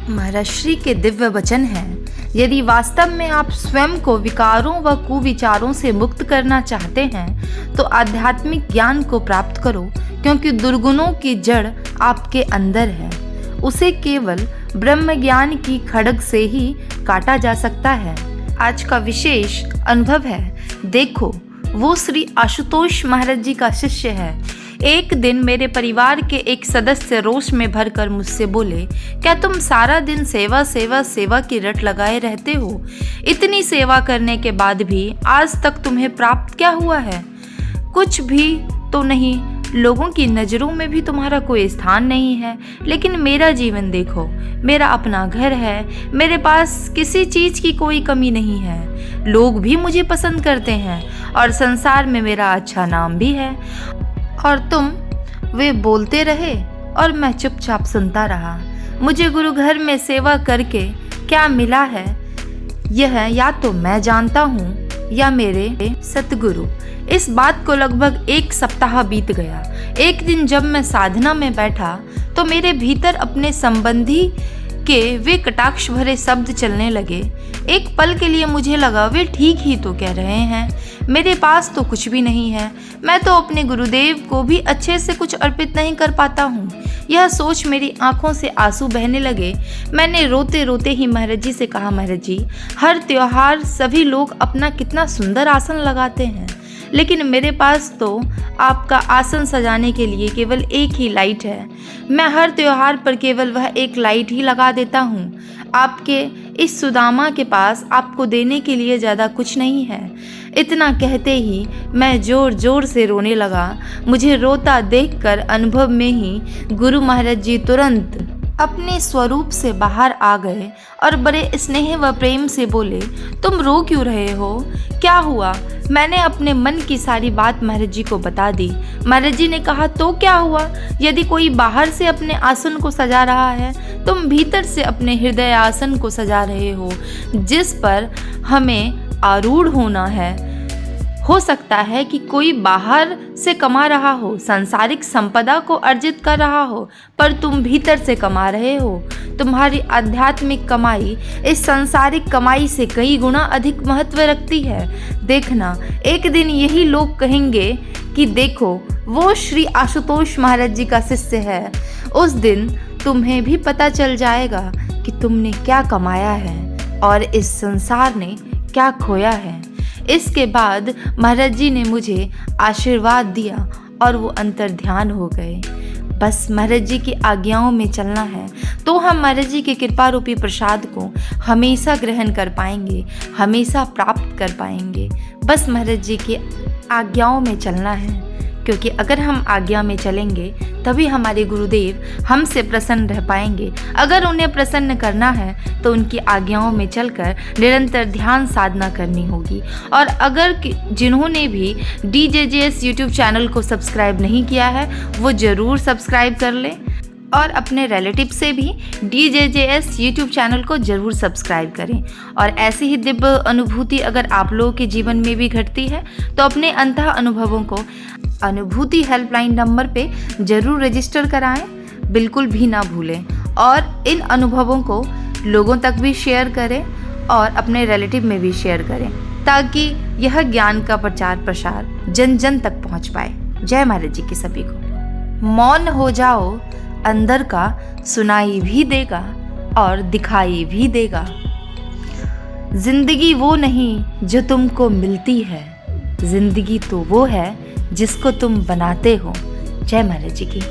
महाराज श्री के दिव्य वचन हैं, यदि वास्तव में आप स्वयं को विकारों व कुविचारों से मुक्त करना चाहते हैं तो आध्यात्मिक ज्ञान को प्राप्त करो, क्योंकि दुर्गुणों की जड़ आपके अंदर है। उसे केवल ब्रह्म ज्ञान की खड्ग से ही काटा जा सकता है। आज का विशेष अनुभव है। देखो, वो श्री आशुतोष महाराज जी का शिष्य है। एक दिन मेरे परिवार के एक सदस्य रोष में भरकर मुझसे बोले, क्या तुम सारा दिन सेवा सेवा सेवा की रट लगाए रहते हो? इतनी सेवा करने के बाद भी आज तक तुम्हें प्राप्त क्या हुआ है? कुछ भी तो नहीं। लोगों की नज़रों में भी तुम्हारा कोई स्थान नहीं है। लेकिन मेरा जीवन देखो, मेरा अपना घर है, मेरे पास किसी चीज़ की कोई कमी नहीं है। लोग भी मुझे पसंद करते हैं और संसार में मेरा अच्छा नाम भी है। और तुम? वे बोलते रहे और मैं चुपचाप सुनता रहा। मुझे गुरु घर में सेवा करके क्या मिला है, यह या तो मैं जानता हूँ या मेरे सतगुरु। इस बात को लगभग 1 सप्ताह बीत गया। एक दिन जब मैं साधना में बैठा तो मेरे भीतर अपने संबंधी के वे कटाक्ष भरे शब्द चलने लगे। एक पल के लिए मुझे लगा वे ठीक ही तो कह रहे हैं। मेरे पास तो कुछ भी नहीं है। मैं तो अपने गुरुदेव को भी अच्छे से कुछ अर्पित नहीं कर पाता हूँ। यह सोच मेरी आंखों से आंसू बहने लगे। मैंने रोते रोते ही महाराज जी से कहा, महाराज जी, हर त्योहार सभी लोग अपना कितना सुंदर आसन लगाते हैं, लेकिन मेरे पास तो आपका आसन सजाने के लिए केवल एक ही लाइट है। मैं हर त्योहार पर केवल वह एक लाइट ही लगा देता हूँ। आपके इस सुदामा के पास आपको देने के लिए ज़्यादा कुछ नहीं है। इतना कहते ही मैं ज़ोर ज़ोर से रोने लगा। मुझे रोता देखकर अनुभव में ही गुरु महाराज जी तुरंत अपने स्वरूप से बाहर आ गए और बड़े स्नेह व प्रेम से बोले, तुम रो क्यों रहे हो? क्या हुआ? मैंने अपने मन की सारी बात महाराज जी को बता दी। महाराज जी ने कहा, तो क्या हुआ? यदि कोई बाहर से अपने आसन को सजा रहा है, तुम भीतर से अपने हृदय आसन को सजा रहे हो, जिस पर हमें आरूढ़ होना है। हो सकता है कि कोई बाहर से कमा रहा हो, सांसारिक संपदा को अर्जित कर रहा हो, पर तुम भीतर से कमा रहे हो। तुम्हारी आध्यात्मिक कमाई इस सांसारिक कमाई से कई गुना अधिक महत्व रखती है। देखना, एक दिन यही लोग कहेंगे कि देखो, वो श्री आशुतोष महाराज जी का शिष्य है। उस दिन तुम्हें भी पता चल जाएगा कि तुमने क्या कमाया है और इस संसार ने क्या खोया है। इसके बाद महाराज जी ने मुझे आशीर्वाद दिया और वो अंतर्ध्यान हो गए। बस महाराज जी की आज्ञाओं में चलना है तो हम महाराज जी के कृपा रूपी प्रसाद को हमेशा ग्रहण कर पाएंगे, हमेशा प्राप्त कर पाएंगे। बस महाराज जी की आज्ञाओं में चलना है, क्योंकि अगर हम आज्ञा में चलेंगे तभी हमारे गुरुदेव हमसे प्रसन्न रह पाएंगे। अगर उन्हें प्रसन्न करना है तो उनकी आज्ञाओं में चलकर निरंतर ध्यान साधना करनी होगी। और अगर जिन्होंने भी DJJS यूट्यूब चैनल को सब्सक्राइब नहीं किया है, वो ज़रूर सब्सक्राइब कर लें और अपने रिलेटिव से भी DJJS यूट्यूब चैनल को ज़रूर सब्सक्राइब करें। और ऐसी ही दिव्य अनुभूति अगर आप लोगों के जीवन में भी घटती है तो अपने अंतः अनुभवों को अनुभूति हेल्पलाइन नंबर पे ज़रूर रजिस्टर कराएं, बिल्कुल भी ना भूलें। और इन अनुभवों को लोगों तक भी शेयर करें और अपने रिलेटिव में भी शेयर करें, ताकि यह ज्ञान का प्रचार प्रसार जन जन तक पहुंच पाए। जय महाराज जी की सभी को। मौन हो जाओ, अंदर का सुनाई भी देगा और दिखाई भी देगा। जिंदगी वो नहीं जो तुमको मिलती है, जिंदगी तो वो है जिसको तुम बनाते हो। जय महाराज जी की।